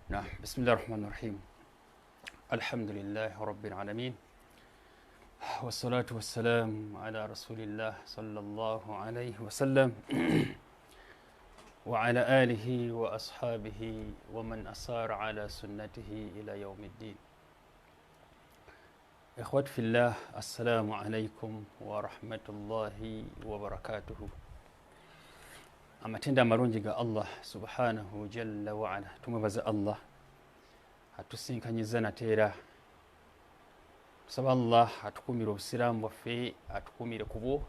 نعم بسم الله الرحمن الرحيم الحمد لله رب العالمين والصلاة والسلام على رسول الله صلى الله عليه وسلم وعلى آله وأصحابه ومن أسار على سنته إلى يوم الدين. إخوة في الله السلام عليكم ورحمة الله وبركاته. amatenda amalungi ga Allah subhanahu jalla wa ala tumubaza Allah atusinkanyiza nateera tusaba Allah atukumire obusiraamu bwaffe atukumire kubwo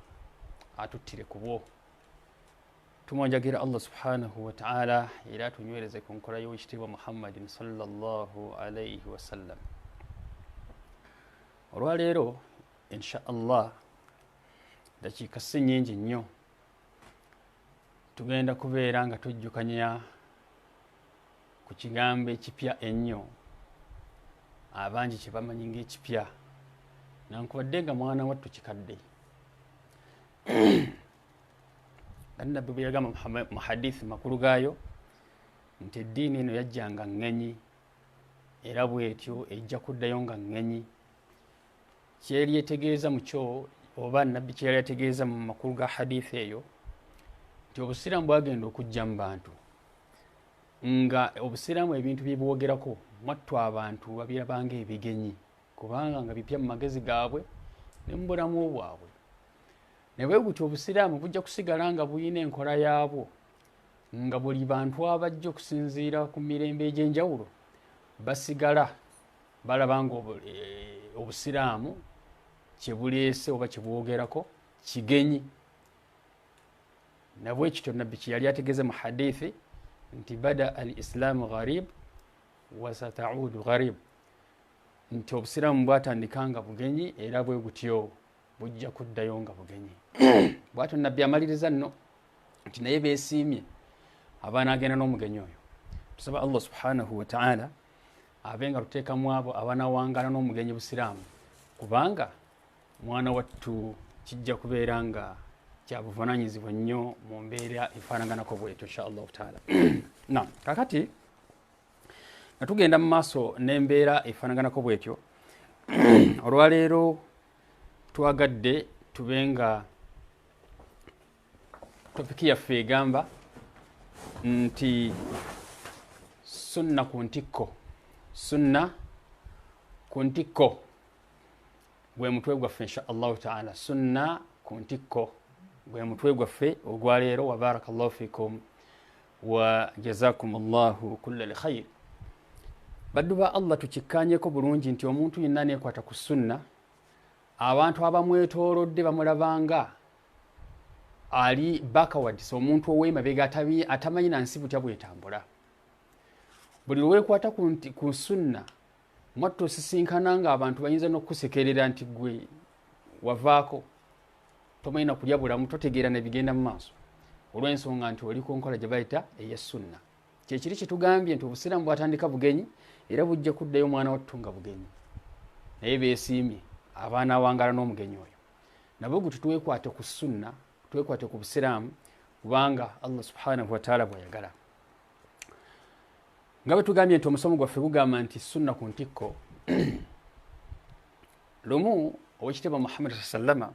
atuttire kubwo tumonjagira Allah subhanahu wa ta'ala era atunywereze ku nkola y'owekitiibwa Muhammadin sallallahu alayhi wa sallam. Olwaleero insha Allah dakiika si nnyingi nnyo tugenda kubeera nga tujjukanya ku kigambo ekipya ennyo abangi kye bamanyi ng'ekipya nankubadde nga mwana wattu kikadde. Nabbi bwe yagamba mu hadithi makulu gaayo nti eddiini eno yajjanga ŋŋenyi era bw'etyo ejja kuddayo nga ŋŋenyi. Kyeri yetegeeza mu kyo oba nabbi kyeyali yategeeza mu makulu ga hadithi eyo nti obusiraamu bwagenda okujja mu bantu nga obusiraamu ebintu bye bwogerako mwattu abantu babirabanga ebigenyi kubanga nga bipya mu magezi gaabwe ne mu bulamu bwabwe. Ne bwe gutyo obusiraamu bujja kusigala nga buyina enkola yaabwo nga buli bantu abajja okusinziira ku mirembe egy'enjawulo basigala balaba nga obusiraamu kye buleese oba kye bwogerako kigenyi. Nabwe kityo nabbi kye yali ategeeza mu hadithi nti bada al islaamu gharib wa sataudu gharib, nti obusiraamu bwatandika nga bugenyi era bwe gutyo bujja kuddayo nga bugenyi. Bwatyo nabbi amaliriza nno nti naye beesiimye abanaagenda n'omugenyi oyo. Tusaba Allah subhanahu wa ta'ala abe nga tuteekamu abo abanaawangala n'omugenyi busiraamu kubanga mwana wattu kijja kubeera nga kyabuvunaanyizibwa nnyo mu mbeera efaanaganako bwetyo insha Allahu ta'ala. Na kakati nga tugenda mu maaso n'embeera efaanaganako bwetyo olwaleero twagadde tube nga topiki yaffe egamba nti sunna ku ntikko. Sunna ku ntikko gwe mutwe gwaffe insha Allahu ta'ala. Sunna ku ntikko gwe mutwe gwaffe ogwaleero. Wa barakallahu fikum wa jazakum Allahu kulla li khair. Baddu ba Allah tukikkanyeko bulungi nti omuntu yenna neekwata ku sunna abantu abamwetoolodde bamulabanga ali bakawadisa omuntu ow'emabega atamanyi nansi butya bwetambula. Buli lwekwata ku sunna mwattu osisinkana nga abantu bayinza n'okukusekerera nti gwe wavaako tomanyi na kulya bulamu totegeera nebigenda mu maaso olw'ensonga nti oli ku nkola gye bayita eya sunna. Kyekiri kye tugambye nti obusiraamu bwatandika bugenyi era bujja kuddayo omwana wattu nga bugenyi. Naye beesiimye abaana awangala n'omugenyi oyo. Nabwe gwe twekwate ku sunna twekwate ku busiraamu kubanga Allah subhanahu wa ta'ala bw'ayagala. Nga bwe tugambye nti omusomo gwaffe gugamba nti sunna ku ntikko. Lumu owekitiibwa Muhammad sallama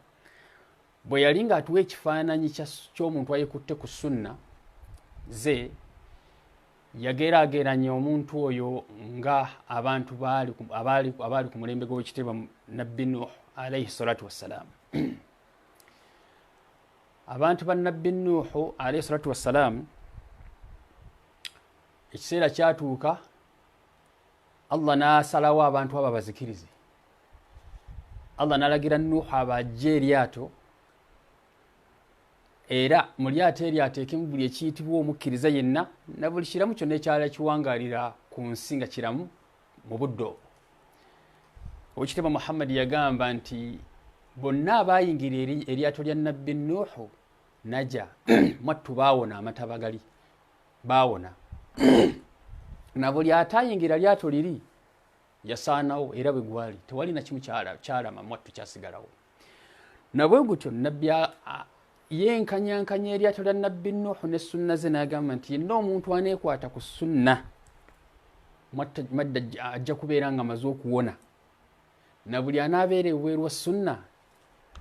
bwe yali ng'atuwa ekifaananyi ky'omuntu ayekutte ku sunna ze yageraageranya omuntu oyo nga abantu abaali ku mulembe gw'owekitiibwa nabbi Nuh alayhi salatu wassalaam. Abantu ba nabbi Nuh alayhi salatu wassalaam ekiseera kyatuuka Allah n'asalawo abantu abo bazikirize. Allah n'alagira Nuh abajje eryato era mu lyato eryo ateekemu buli ekiyitibwa omukkiriza yenna na buli kiramu kyonna ekyali kiwangaalira ku nsi nga kiramu mu budde obwo. Owekitiibwa Muhammad yagamba nti bonna abayingira eryato lya nabbi Nuhu naja mwattu baawona amatabagali baawona na buli atayingira lyato liri yasaanawo era bwe gwali tewali na kimu kyalama mwattu kyasigalawo. Nabwe gutyo nabbi yenkanyankanya eryato lya nabbi Nuhu ne sunna ze n'agamba nti yenna omuntu aneekwata ku sunna madda ajja kubeera nga amaze okuwona na buli anaabeera ebweru wa sunna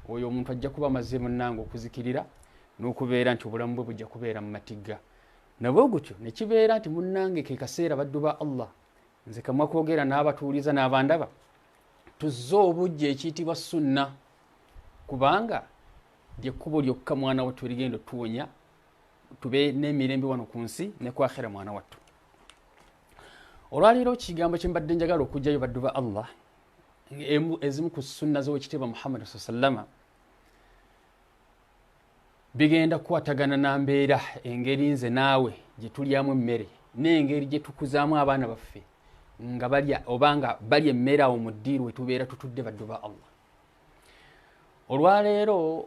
oyo omuntu ajja kuba amaze munnange okuzikirira n'okubeera nti obulamu bwe bujja kubeera mu matigga nabwe gutyo ne kibeera nti munnange ke kaseera baddu ba Allah nze kamwa kwogera n'abatuuliza n'abandaba tuzze obujja ekiyitibwa sunna kubanga lyekkubo lyokka mwana wattu erigenda otuwonya tube n'emirembe wano ku nsi ne ku akhera mwana wattu olwaleero kigambo kye mbadde njagala okujjayo baddu ba Allah ezimu ku sunna z'owekitiibwa Muhammad sallama bigenda kukwatagana na mbeera engeri nze naawe gye tulyamu emmere n'engeri gye tukuzaamu abaana baffe nga balya obanga balya emmere awo mu ddiiru wetubeera tutudde baddu ba Allah olwaleero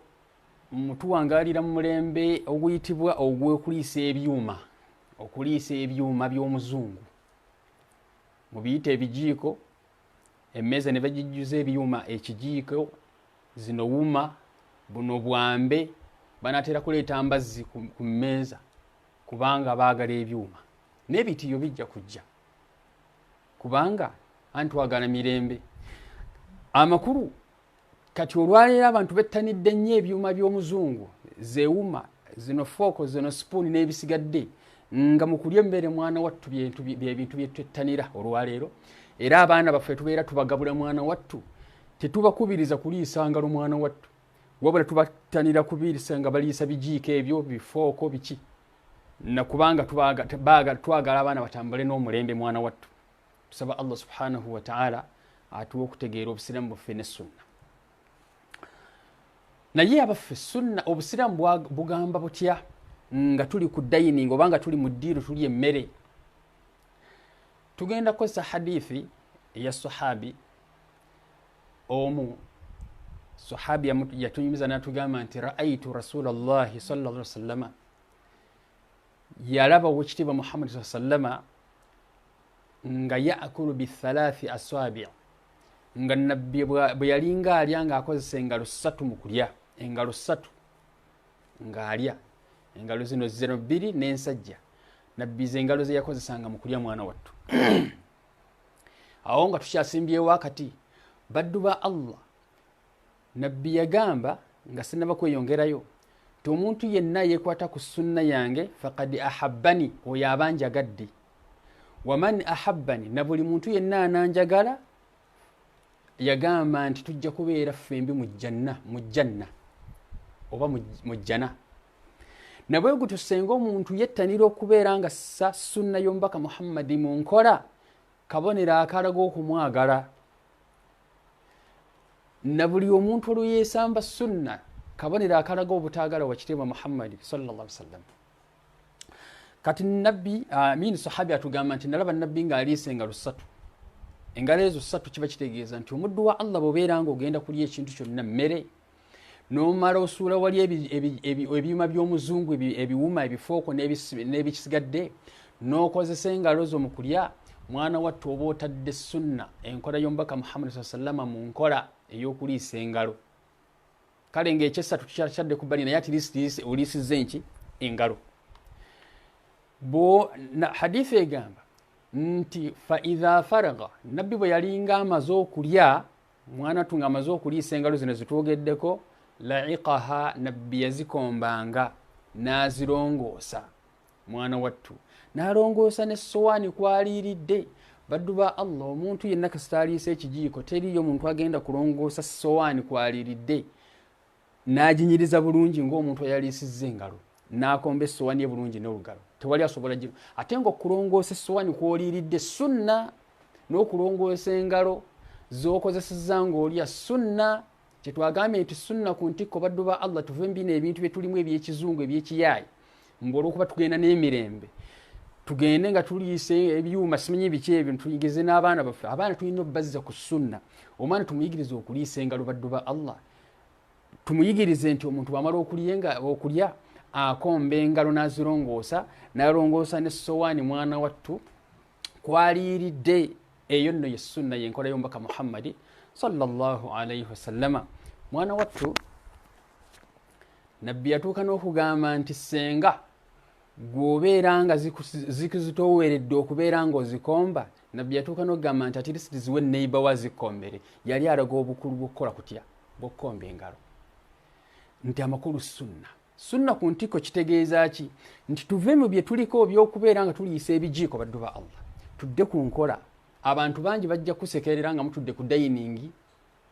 tuwangaalira mu mulembe oguyitibwa ogw'okuliisa ebyuma by'omuzungu mu biyita ebijiiko emmeeza ne bagijjuza ebyuma ekijiiko zino wuma buno bwambe banaatera kuleeta mbazzi ku mmeeza kubanga baagala ebyuma n'ebitiyo bijja kujja kubanga antwagala mirembe amakulu kati olwaleero abantu bettanidde nnyo ebyuma by'omuzungu zeewuma zino fooko zino sipuuni n'ebisigadde nga mu kulya emmere mwana wattu byebintu byetwettanira olwaleero era abaana baffe tubeera tubagabula mwana wattu tetubakubiriza kuliisa ngalo mwana wattu wabula tubattanira kubiriisa nga baliisa bijiiko ebyo bifooko biki nakubanga twagala abaana batambule n'omulembe mwana wattu tusaba Allah subhanahu wa ta'ala atuwa okutegeera obusiraamu buffe ne sunna naye abaffe sunna obusiraamu bugamba butya nga tuli ku dining obanga tuli mu ddiiro tuli emmere tugenda kukozesa hadithi ya sahabi omu sahabi yatunyumiza n'atugamba nti raaitu rasulallahi sallallahu alaihi wasallama yalaba owekitiibwa Muhammad sallama nga yaakulu bithalathi asabi' nga nabbi bwe yalinga alya ng'akozesa engalo 3 mu kulya engalo 3 ng'alya engalo zino 2 n'ensajja nabbi ze engalo ze yakozesanga mu kulya mwana wattu awo nga tukyasimbyewo akati baddu ba Allah nabbi yagamba nga sinaba kweyongerayo ti omuntu yenna yeekwata ku sunna yange faqad ahabbani oyo abanjagadde waman ahabbani na buli muntu yenna ananjagala yagamba nti tujja kubeera ffembi mu janna oba mu jjana nabwe gutyo senga omuntu yettanira okubeera nga sa sunna y'omubaka Muhammadi mu nkola kabonera akalaga okumwagala na buli omuntu olweyeesamba sunna kabonera akalaga obutaagala wakitiibwa Muhammadi sallallahu alaihi wasallam kati nabbi sahabi atugamba nti nalaba nabbi ng'aliisa engalo 3 engalo ezo 3 kiba kitegeeza nti omuddu wa Allah bw'obeera nga ogenda kulya ekintu kyonna mmere n'omala osuula wali ebyuma by'omuzungu ebiwuma ebifooko n'ebisigadde n'okozesa engalo zo mu kulya mwana wattu oba otadde sunna enkola y'omubaka Muhammad sallallahu alaihi wasallam mu nkola ey'okuliisa engalo kale ng'ekyesatu tukyadde ku bbali naye ati oliisizza enki engalo hadithi egamba nti fa idha faraga nabbi bwe yalinga amaze okulya mwana wattu ng'amaze okuliisa engalo zino zitwogeddeko la'iqaha nabbi yazikombanga n'azirongoosa mwana wattu n'alongoosa n'essowaani kwaliiridde baddu ba Allah omuntu yenna kasita aliisa ekijiiko teriyo omuntu agenda kulongoosa essowaani kwaliiridde n'aginyiriza bulungi ng'omuntu eyaliisizza engalo n'akomba essowaani ye bulungi n'olugalo tewali asobola gino ate ng'okulongoosa essowaani kwoliiridde sunna n'okulongoosa engalo z'okozesezza ng'olya sunna kyetwagambye nti sunna ku ntikko baddu ba Allah tuve mbina ebintu bye tulimu eby'ekizungu eby'ekiyaayi ng'olwokuba tugenda n'emirembe tugende nga tuliisa ebyuma simanyi biki ebyo tuyigirize n'abaana baffe abaana tulina obbazza ku sunna omwana tumuyigirize okuliisa engalo baddu ba Allah tumuyigirize nti omuntu bw'amala okulya akomba engalo n'azirongoosa n'alongoosa n'essowaani mwana wattu kwaliiridde eyo nno ye sunna y'enkola y'omubaka Muhammadi sallallahu alaihi wasallama mwana wattu nabbi yatuuka n'okugamba nti senga gwobeera nga zikuzitoweredde okubeera nga ozikomba, nabbi yatuuka n'okugamba nti at least ziwe neighbor wazikombere. Yali alaga obukulu bw'okukola kutya bw'okkomba engalo. Nti amakulu sunna ku ntikko kitegeeza ki? Nti tuve mu bye tuliko by'okubeera nga tuliisa ebijiiko baddu ba Allah, tudde ku nkola. Abantu bangi bajja kusekerera nga mutudde ku dayiningi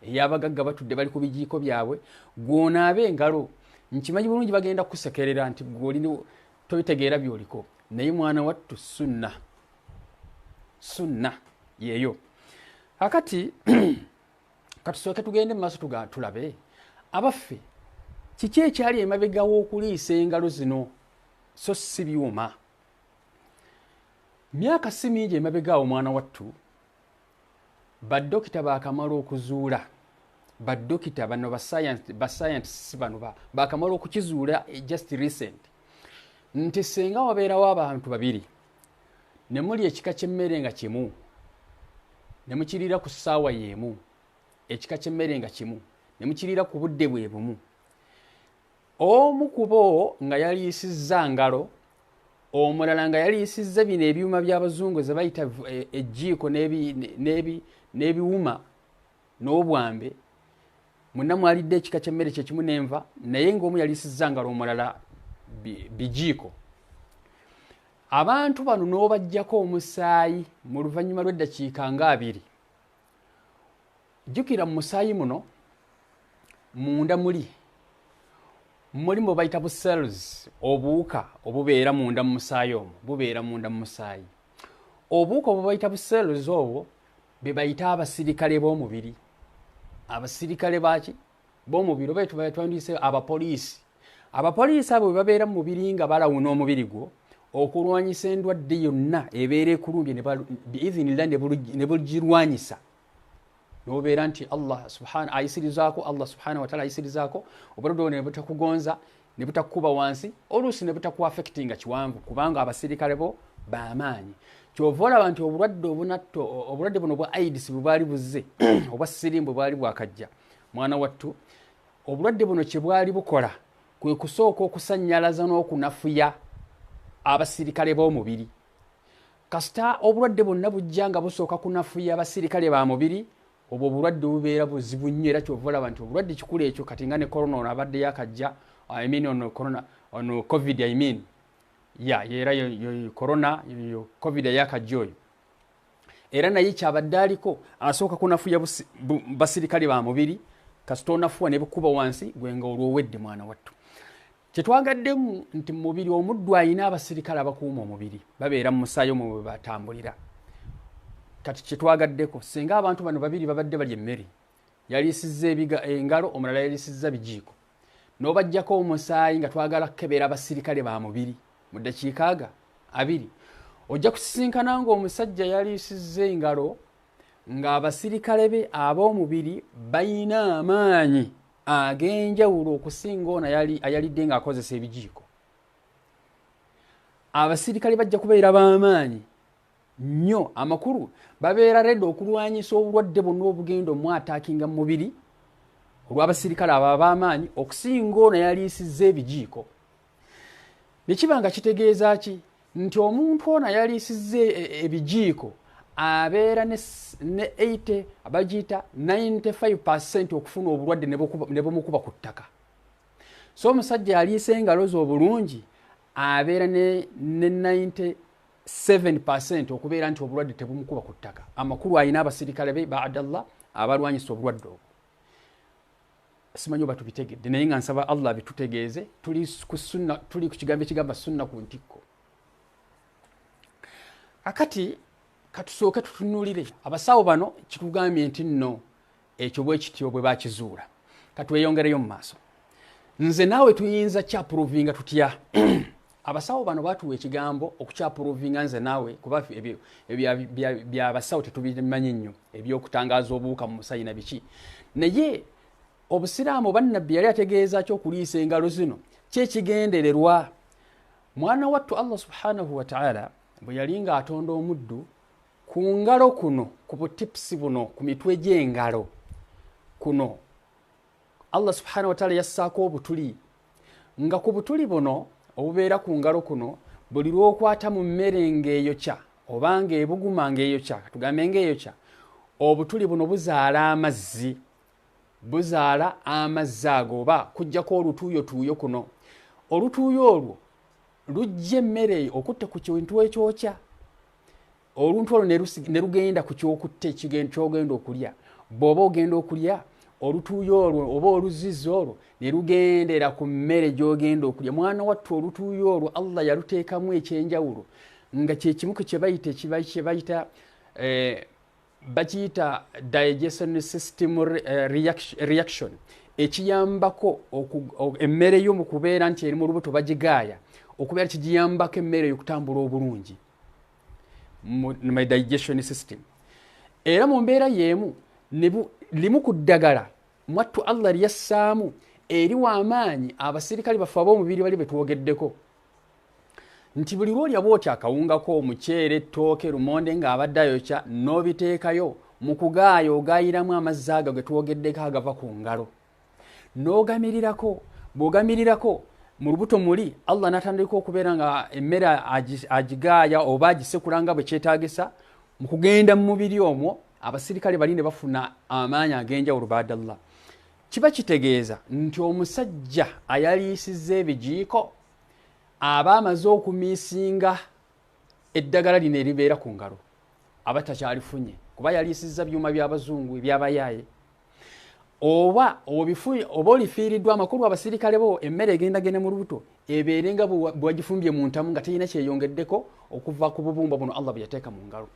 ey'abagagga batudde bali ku bijiiko byabwe, gw'onaabe engalo. Nkimanyi bulungi bagenda kusekerera nti gw'olina tobitegeera by'oliko, naye mwana wattu sunna yeeyo. Akati katusooke tugende mu maaso tulabe abaffe kiki ekyali emabega w'okuliisa engalo zino so si byuma. Myaka si mingi emabega awo mwana wattu, baddokita baakamala okuzuula, baddokita bano bascientists bano baakamala okukizuula just recent, nti senga wabeerawo abantu babiri ne muli ekika ky'emmere nga kimu, ne mukiriira ku ssaawa y'emu, ekika ky'emmere nga kimu, ne mukiriira ku budde bwe bumu, omu ku bo nga yaliisizza ngalo, omulala nga yaliisizza bino ebyuma by'abazungu ze bayita ejjiiko n'ebiwuma n'obwambe, munna mwalidde ekika ky'emmere kye kimu n'enva, naye ng'omu yaliisizza ngalo, omulala bijiiko. Abantu bano n'obajjako omusaayi mu luvannyuma lw'eddakiika nga 2. Jjukira mu musaayi muno munda mulimu bayita bu cells, obuwuka obubeera munda mu musaayi omwo, bubeera munda mu musaayi. Obuwuka obwo bayita bu cells obwo be bayita abasirikale b'omubiri. Abasirikale baki b'omubiri oba twandiyise abapoliisi. Abapoliisi abo bwe babeera mu mubiri nga balawuna omubiri gwo okulwanyisa endwadde yonna ebeera ekulumbye biizinillah ne bulgirwanyisa, n'obeera nti Allah subhanahu wa ta'ala ayisirizaako obulwadde obwo ne butakugonza, ne butakukuba wansi, oluusi ne butakuaffectinga kiwanvu, kubanga abasirikale bo b'amaanyi. Kyova olaba nti obulwadde buno bwa AIDS bwe bwali buzze obwa sirimu bwe bwali bwakajja, mwana wattu, obulwadde buno kye bwali bukola kwe kusooka okusannyalaza n'okunafuya abasirikale b'omubiri. Kasita obulwadde bwonna bujja nga busooka kunafuya abasirikale ba mubiri, obwo obulwadde bubeera buzibu nnyo, era kyova olaba nti obulwadde kikulu ekyo. Kati nga ne corona ono abadde yakajja, covid era corona covid yakajja oyo, era naye kyabadde aliko asooka kunafuya basirikale ba mubiri, kasita onafuwa ne bukuba wansi gwenga olwowedde mwana wattu. Kyetwagaddemu nti mu mubiri omuddu alina abasirikale abakuuma omubiri, babeera mu musaayi omwo bwe batambulira. Kati kyetwagaddeko, singa abantu bano babiri babadde balya emmere, yaliisizza engalo, omulala yaliisizza bijiiko, n'obajjako omusaayi nga twagala kukebera abasirikale ba mubiri mu ddakiika 2, ojja kusisinkana ng'omusajja yaliisizza engalo ng'abasirikale be ab'omubiri bayina amaanyi ag'enjawulo okusinga ono ayalidde ng'akozesa ebijiiko. Abasirikale bajja kubeera b'amaanyi nnyo, amakulu babeera redde okulwanyisa obulwadde bonna obugenda omwataakinga mu mubiri olw'abasirikale abo ab'amaanyi okusinga ono yaliisizza ebijiiko. Ne kiba nga kitegeeza ki? Nti omuntu ono yaliisizza ebijiiko abeera ne 80 abagiyita 95% okufuna obulwadde ne bumukuba ku ttaka. So omusajja aliisa engalo ze obulungi abeera ne 97% okubeera nti obulwadde tebumukuba ku ttaka. Amakulu alina abasirikale be ba'adallah abalwanyisa obulwadde obwo. Simanyi oba tubitegedde, naye nga nsaba Allah bitutegeeze. Tuli ku kigambo ekigamba sunna ku ntikko. Akati katusooke tutunuulire abasawo bano kitugambye nti nno ekyo bwe kityo bwe bakizuula. Katweyongereyo mu maaso. Nze naawe tuyinza kyapuruvinga tutya? Abasawo bano batuwa ekigambo okukyapuruvinga nze naawe, kuba by'abasawo tetubimanyi nnyo, ebyokutangaaza obuwuka mu musaayi na biki. Naye obusiraamu bannabbi yali ategeeza ky'okuliisa engalo zino kyekigendererwa. Mwana wattu Allah subhanahu wa ta'ala bwe yali ng'atonda omuddu ku ngalo kuno, ku butipusi buno, ku mitwe gy'engalo kuno, Allah subhanahu wa ta'ala yassaako obutuli, nga ku butuli buno obubeera ku ngalo kuno buli lw'okwata mu mmere ng'eyokya oba ng'ebuguma ng'eyokya tugambe ng'eyokya obutuli buno buzaala amazzi ago oba kujjako olutuuyotuuyo kuno. Olutuuyo olwo lujja emmere okutte ku kintu ekyokya, oluntu olwo ne lugenda ku kyokutte kyogenda okulya. Bw'oba ogenda okulya olutuuyo olwo oba oluzizi olwo ne lugendera ku mmere gy'ogenda okulya. Mwana wattu olutuuyo olwo Allah yaluteekamu ekyenjawulo nga kye kimu kye bakiyita digestion system reaction, ekiyambako emmere yo mu kubeera nti eri mu lubuto bagigaaya, okubeera kigiyambako emmere yo okutambula obulungi mu digestion system. Era mu mbeera y'emu limu ku ddagala mwattu Allah lyassaamu eri w'amaanyi abasirikale baffe ab'omubiri bali betwogeddeko nti buli lw'olya bw'otya akawungako omuceere, ettooke, lumonde ng'abadde ayokya n'obiteekayo mu kugaaya ogaayiramu amazzi ago ge twogeddeko agava ku ngalo n'ogamirirako. Bw'ogamirirako mu lubuto muli Allah n'atandika okubeera nga emmere agigaaya oba agisekula nga bwe kyetaagisa mu kugenda mu mubiri omwo. Abasirikale bali ne bafuna amaanyi ag'enjawulo baadallah. Kiba kitegeeza nti omusajja ayaliisizza ebijiiko aba amaze okumiisinga eddagala lino eribeera ku ngalo aba takyalifunye, kuba yaliisizza byuma by'abazungu ebyabayaaye. Oba olifiiriddwa amakulu abasirikale bo emmere egendagenda mu lubuto ebeere nga bwagifumbye mu ntamu nga terina kyeyongeddeko okuva ku bubumba buno Allah bwe yateeka mu ngalo.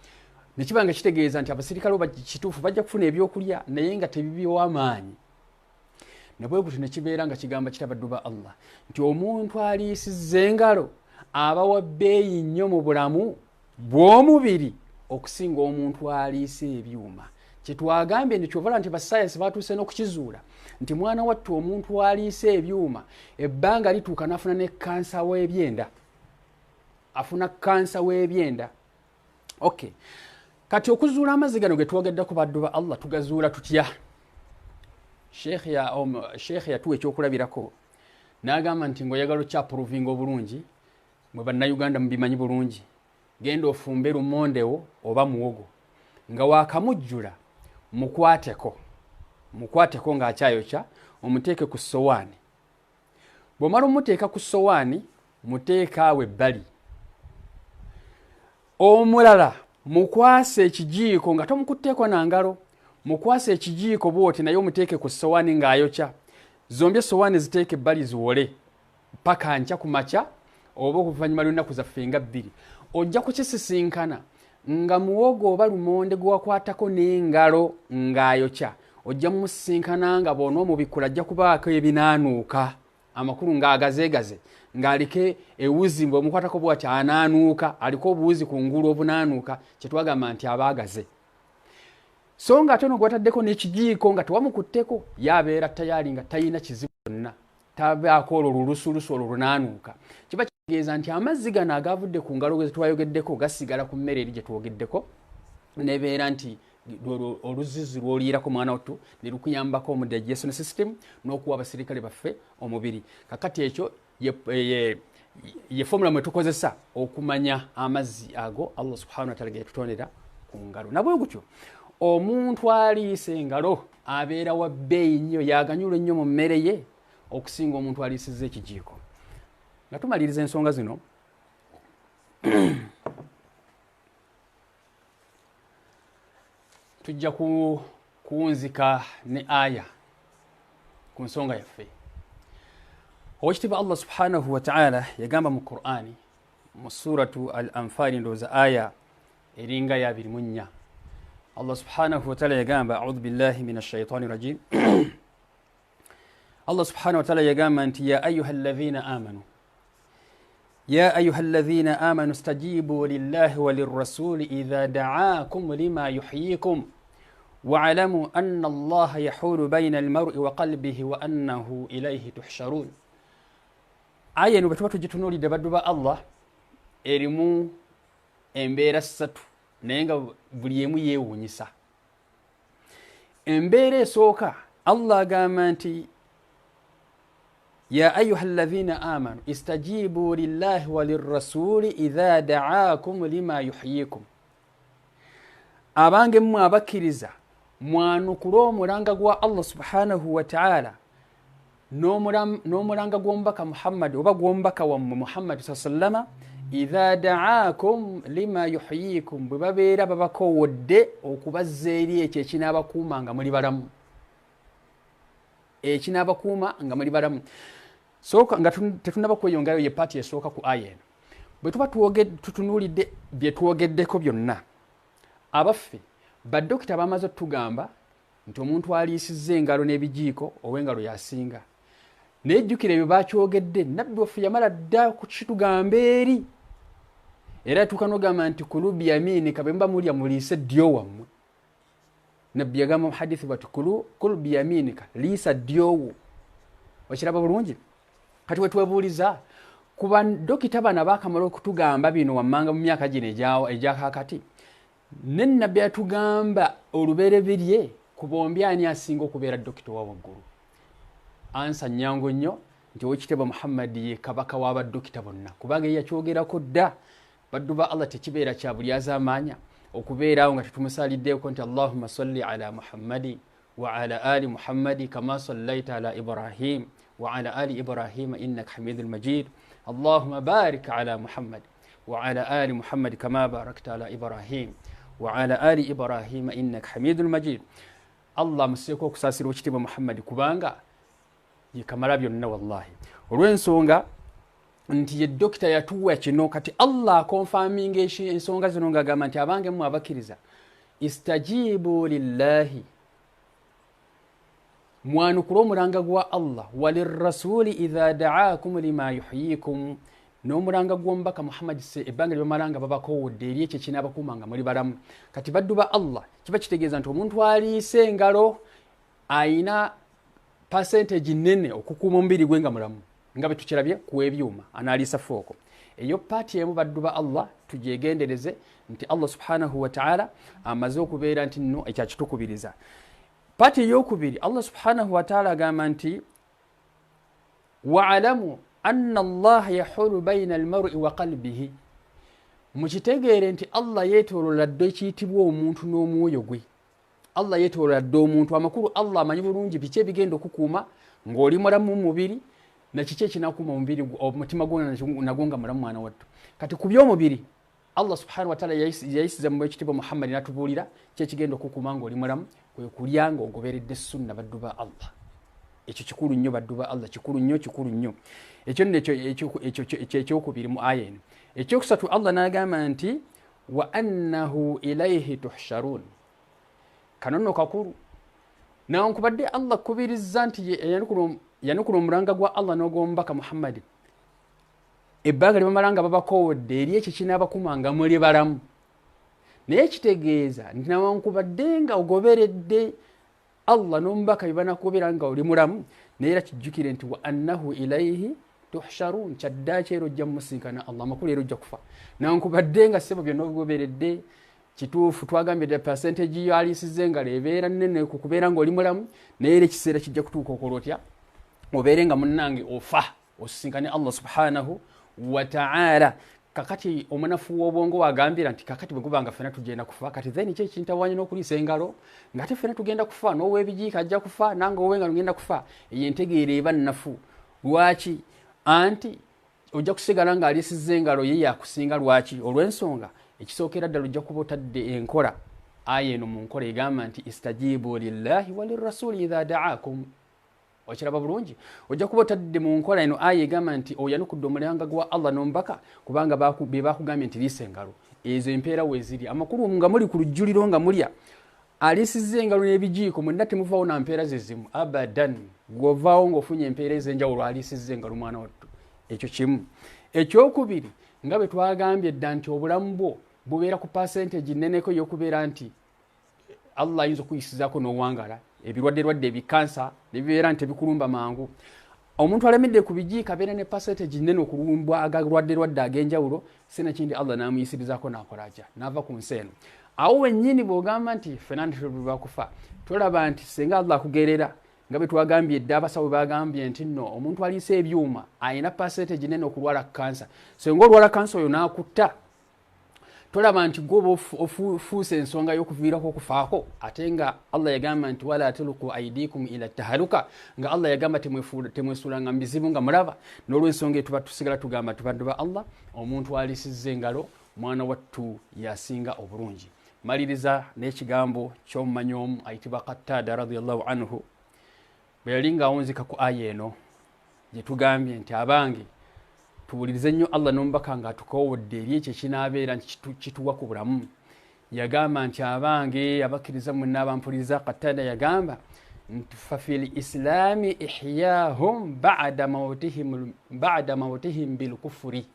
Ne kiba nga kitegeeza nti abasirikale bo kituufu bajja kufuna ebyokulya naye nga tebibiwa amaanyi. Nabwe gutyo ne kibeera nga kigamba kitabaddu ba Allah nti omuntu aliisizza engalo aba wa bbeeyi nnyo mu bulamu bw'omubiri okusinga omuntu aliisa ebyuma. Kyetwagambye nti kyovala nti basayansi batuuse n'okukizuula nti mwana wattu omuntu aliisa ebyuma ebbanga lituuka n'afuna ne kansa w'ebyenda. Afuna kansa w'ebyenda. Okay. Kati okuzuula amazzi gano ge twogeddeko baddu ba Allah tugazuula tutya? Sheikh yatuwa ekyokulabirako n'agamba nti ng'oyagala okyapuruvinga obulungi mwe bannayuganda mubimanyi bulungi, genda ofumbe lumondewo oba muwogo nga waakamujjula mukwateko ng'akyayokya omuteeke ku ssowaani. Bw'omala omuteeka ku ssowaani muteeka awo ebbali. Omulala mukwase ekijiiko nga tomukutteeko na ngalo, mukwase ekijiiko bw'oti naye omuteeke ku ssowaani ng'ayokya. Zombi essowaani ziteeke ebbali ziwole paka nkya ku makya oba okuvannyuma lw'ennaku zaffe nga 2. Ojja kukisisinkana nga muwogo oba lumonde gwe wakwatako n'engalo ng'ayokya. Ojja musisinkana nga bw'onoomubikula ajja kubaako ebinaanuuka amakulu ng'agazeegaze ng'aliko ewuzi bw'omukwatako bw'ati anaanuuka, aliko obuwuzi ku ngulu obunaanuuka, kye twagamba nti abaagaze. So nga ate n'ogwataddeko n'ekijiiko nga tewamukutteko yabeera tayali nga talina kizibu kyonna, tabaako olwo lulusulusu olwo lunaanuuka. Kiba kitegeeza nti amazzi gano agavudde ku ngalo ze twayogeddeko gasigala ku mmere eri gye twogeddeko nebeera nti oluzizi lw'oliirako mwana wattu ne lukuyambako mu digestion system n'okuwa abasirikale baffe omubiri. Kakati ekyo ye formula mwe tukozesa okumanya amazzi ago Allah subhanahu wa ta'ala ge yatutondera ku ngalo. Nabwe gutyo omuntu aliisa engalo abeera wa bbeeyi nnyo, yaganyulwa ennyo mu mmere ye okusinga omuntu aliisizza ekijiiko. Nga tumaliriza ensonga zino tujja kuwunzika ne aya ku nsonga yaffe. Owekitiibwa Allah subhanahu wa ta'ala yagamba mu Qur'ani mu suratu al-Anfal ndowooza aya eringa ya 24. Allah subhanahu wa ta'ala yagamba a'udhu billahi minash shaitani rajim. Allah subhanahu wa ta'ala yagamba nti ya ayyuhalladhina amanu يا أيها الذين آمنوا استجيبوا لله وللرسول إذا دعاكم لما يحييكم واعلموا أن الله يحول بين المرء وقلبه وأنه إليه تحشرون. آية نبتوبة جتنولي دبدوبة الله erimu embeera 3 naye nga buli emu yeewuunyisa. Embeera esooka Allah agamba nti ya ayuha alladhina amanu istajibu lillahi walirrasuli idha da'akum lima yuhyikum abange mmwe abakkiriza mwanukula omulanga gwa Allah subhanahu wa ta'ala n'omulanga gw'omubaka Muhammad oba gw'omubaka wammwe Muhammad sallama idha da'akum lima yuhyikum bwe babeera babakowodde okubazza eri ekyo ekinabakuuma nga muli balamu ekinabakuuma nga muli balamu soka nga tetunaba kweyongayo ye party esooka ku aya eno bwe tuba tutunuulidde bye twogeddeko byonna abaffe baddokita bamaze otugamba nti omuntu aliisizza engalo n'ebijiiko ow'engalo yasinga nejjukira ebyo bakyogedde nabbi waffe yamala dda kukitugamba eri era tukanogamba nti kulu biyaminika bwe muba mulya muliise ddyo wammwe nabbi yagamba mu hadithi bati kulu biyaminika liisa ddyowo okiraba bulungi kati we twebuuliza kuba dokita bana baakamala okutugamba bino wammanga mu myaka gino egyakakati ne nabbi yatugamba olubereberye ku bombi ani asinga okubeera dokita wa waggulu ansa nnyangu nnyo nti owekitiibwa Muhammad ye kabaka w'abadokita bonna kubanga yakyogerako dda baddu ba Allah tekibeera kya buli azaamaanya okubeerawo nga tetumusaliddeeko nti Allahumma salli ala Muhammadi wa ala ali Muhammadi kama sallaita ala Ibrahim wa ala ali Ibrahim innaka hamidul majid Allahumma barik ala Muhammad wa ala ali Muhammad kama barakta ala Ibrahim wa ala ali Ibrahim innaka hamidul majid Allah museeko okusaasira ekitiibwa Muhammad kubanga yikamala byonna wallahi olw'ensonga nti ye dokita yatuwa kino kati Allah konfaminga ensonga zino ng'agamba nti abange mmwe abakkiriza istajibu lillahi mwanukula omulanga gwa Allah walirrasuli idha da'akum lima yuhyikum n'omulanga gw'omubaka Muhammad ebbanga lyebamalanga babakowodde eri ekyo kinaabakuuma nga muli balamu kati baddu ba Allah kiba kitegeeza nti omuntu aliise engalo ayina percentage nene okukuuma omubiri gwe nga mulamu nga bwe tukirabye ku ebyuma analiisa fooko eyo paati emu baddu ba Allah tugyegendereze nti Allah subhanahu wa ta'ala amaze okubeera nti nno ekyakitukubiriza paati ey'okubiri Allah subhanahu wa ta'ala agamba nti wa'alamu anna Allah yahulu bayna al-mar'i wa qalbihi mukitegeere nti Allah yeetoolola dda ekiyitibwa omuntu n'omwoyo gwe Allah yeetoolola dda omuntu amakulu Allah amanyi bulungi biki ebigenda okukuuma ng'oli mulamu mu mubiri na kiki ekinakuuma omubiri omutima gwona nagwo nga mulamu mwana wattu kati ku by'omubiri Allah subhanahu wa ta'ala yayisiza mu ekitiibwa Muhammad n'atubuulira ki ekigenda okukuuma ng'oli mulamu kwe kulya ng'ogoberedde sunna baddu ba Allah ekyo kikulu nnyo baddu ba Allah kikulu nnyo ekyo nno ekyokubiri mu aya eno ekyokusatu Allah n'agamba nti wa annahu ilayhi tuhsharun kano nno kakulu nawankubadde Allah kubirizza nti yanukula omulanga gwa Allah n'ogw'omubaka Muhammad ebbanga lyebamalanga babakowodde eri ekyo kinaabakuuma nga muli balamu naye kitegeeza nti nawankubadde nga ogoberedde Allah n'omubaka byebanakubira nga oli mulamu naye era kijjukire nti wa annahu ilayhi tuhsharun kyaddaaki era ojja mumusinkana Allah amakulu era ojja kufa nawankubadde nga ssebo byonna obigoberedde kituufu twagambye dda percentage yo aliisizza engalo ebeera nnene ku kubeera ng'oli mulamu naye era ekiseera kijja kutuuka okola otya obeere nga munnange ofa osisinkane Allah subhanahu wa ta'ala kakati omunafu w'obwongo wagambira nti kakati bwe gubanga ffena tugenda kufa kati then ki ekintawaanya n'okuliisa engalo ng'ate ffena tugenda kufa n'oweebijiika ajja kufa nange ow'engalo ngenda kufa eyo entegeera eba nnafu lwaki anti ojja kusigala ng'aliisizza engalo ye yakusinga lwaki olw'ensonga ekisookera ddala ojja kuba otadde enkola aya eno mu nkola egamba nti istajibu lillahi walirrasuli idha da'akum okiraba bulungi ojja kuba otadde mu nkola eno aya egamba nti oyanukudde omulanga gwa Allah n'omubaka kubanga be bakugambye nti liisa engalo ezo empeera weeziri amakulu nga muli ku lujjuliro nga mulya aliisizza engalo n'ebijiiko mwenna temuvaawo na mpeera ze zimu abadan gw'ovaawo ng'ofunye empeera ez'enjawulo aliisizza engalo mwana wattu ekyo kimu ekyokubiri nga bwe twagambye dda nti obulamu bwo bubeera ku percentage nneneko y'okubeera nti Allah ayinza okuyisizaako n'owangala ebirwadde ebikansa nebibeera nti ebikulumba mangu omuntu alemedde ku bijiika abeera ne percentage nnene okulumbwa agalwadde ag'enjawulo sinakindi Allah n'amuyisirizaako n'akola atya n'ava ku nsi eno awo wennyini bw'ogamba nti ffenna ntitulwa kufa tolaba nti singa Allah akugerera nga bwe twagambye edda abasawo bagambye nti nno omuntu aliisa ebyuma alina percentage nene okulwala kansa. So ng'olwala kansa oyo n'akutta tolaba nti gwoba ofuuse ensonga y'okuviirako okufaako, ate nga Allah yagamba nti wala tulqu aidikum ila tahaluka, nga Allah yagamba temwesuulanga mu bizibu nga mulaba. N'olw'ensonga tuba tusigala tugamba tubaddu ba Allah, omuntu alisizza engalo mwana wattu yasinga obulungi. Maliriza n'ekigambo ky'omumanyi omu ayitibwa Qatada radiyallahu anhu bwe yali ng'awunzika ku aya eno gye tugambye nti abange tuwulirize nnyo Allah n'omubaka ng'atukoowodde eri ekyo kinaabeera nti kituwa ku bulamu. Yagamba nti abange abakkiriza mwenna abampuliriza, Qatada yagamba nti fafil islami ihyahum ba'da mawtihim bilkufuri.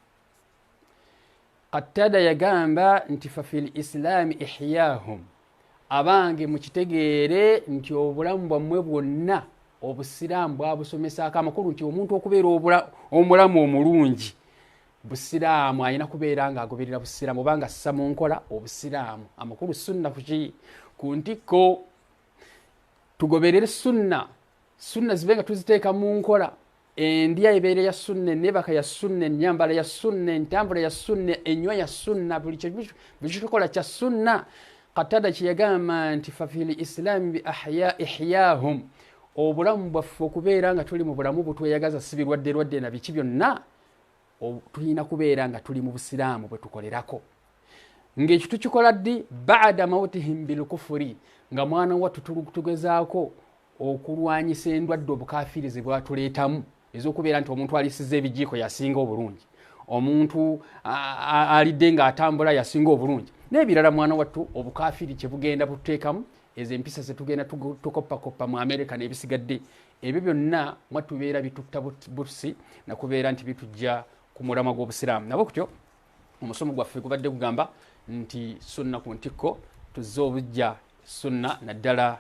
Qatada yagamba nti fafil islami ihyahum, abange mukitegeere nti obulamu bwammwe bwonna obusiraamu bwabusomesaako amakulu nti omuntu okubeera omulamu omulungi busiraamu alina kubeera ng'agoberera busiraamu obanga assa mu nkola obusiraamu. Amakulu sunna kuki? Ku ntikko tugoberere sunna zibe nga tuziteeka mu nkola. Endya ebeera ya sunna, ennebaka ya sunna, ennyambala ya sunna, entambula ya sunna, ennywa ya sunna, buli kitukola kya sunna. Qatada kyeyagamba nti fafil islami bi ihyahum, obulamu bwaffe okubeera nga tuli mu bulamu butweyagaza si birwadde na biki byonna, tulina kubeera nga tuli mu busiraamu bwe tukolerako. Ng'ekyo tukikola ddi? Ba'da mawtihim bilkufuri, nga mwana wattu tugezaako okulwanyisa endwadde obukafirize bwatuleetamu ez'okubeera nti omuntu alisiza ebijiiko yasinga obulungi, omuntu alidde ng'atambula yasinga obulungi, n'ebirala mwana wattu obukafiri kye bugenda bututeekamu, ezo empisa ze tugenda tukoppakoppa mu Amerika n'ebisigadde, ebyo byonna mwatubeera bitutta busi na kubeera nti bitujja ku mulamwa gw'obusiraamu. Nabo kutyo omusomo gwaffe gubadde gugamba nti sunna ku ntikko tuzze obujja sunna naddala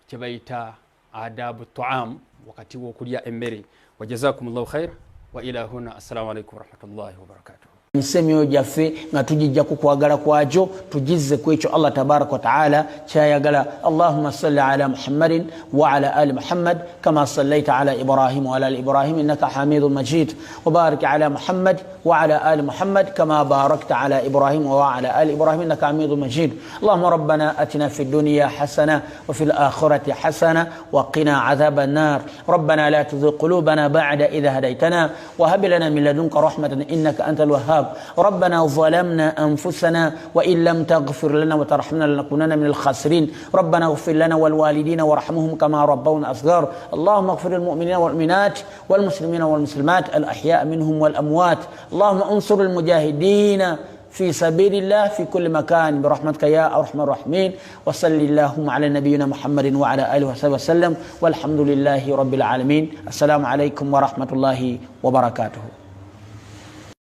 kye bayita adabu taam wakati w'okulya emmere. Wajazakumullahu khair wa ila huna. Assalamu alaikum warahmatullahi wabarakatuh. Nsemyo jaffe nga tujijja ku kwagala kwakyo tujizze ku ekyo Allah tabaraka wa taala kyayagala. Allahumma salli ala Muhammadin wa ala ali Muhammad kama sallaita ala Ibrahim wa ala ali Ibrahim innaka Hamidun Majid, wa barik ala Muhammad wa ala ali Muhammad kama barakta ala Ibrahim wa ala ali Ibrahim innaka Hamidun Majid. Allahumma rabbana atina fid dunya hasana wa fil akhirati hasana wa qina adhaban nar. Rabbana la tuzigh qulubana ba'da idh hadaytana wa hab lana min ladunka rahmatan innaka antal wahhab. ربنا ظلمنا أنفسنا وإن لم تغفر لنا وترحمنا لنكونن من الخاسرين. ربنا اغفر لنا والوالدين وارحمهم كما ربونا صغار. اللهم اغفر للمؤمنين والمؤمنات والمسلمين والمسلمات الأحياء منهم والأموات. اللهم انصر المجاهدين في سبيل الله في كل مكان برحمتك يا أرحم الراحمين. وصل اللهم على نبينا محمد وعلى آله وصحبه وسلم والحمد لله رب العالمين. السلام عليكم ورحمة الله وبركاته.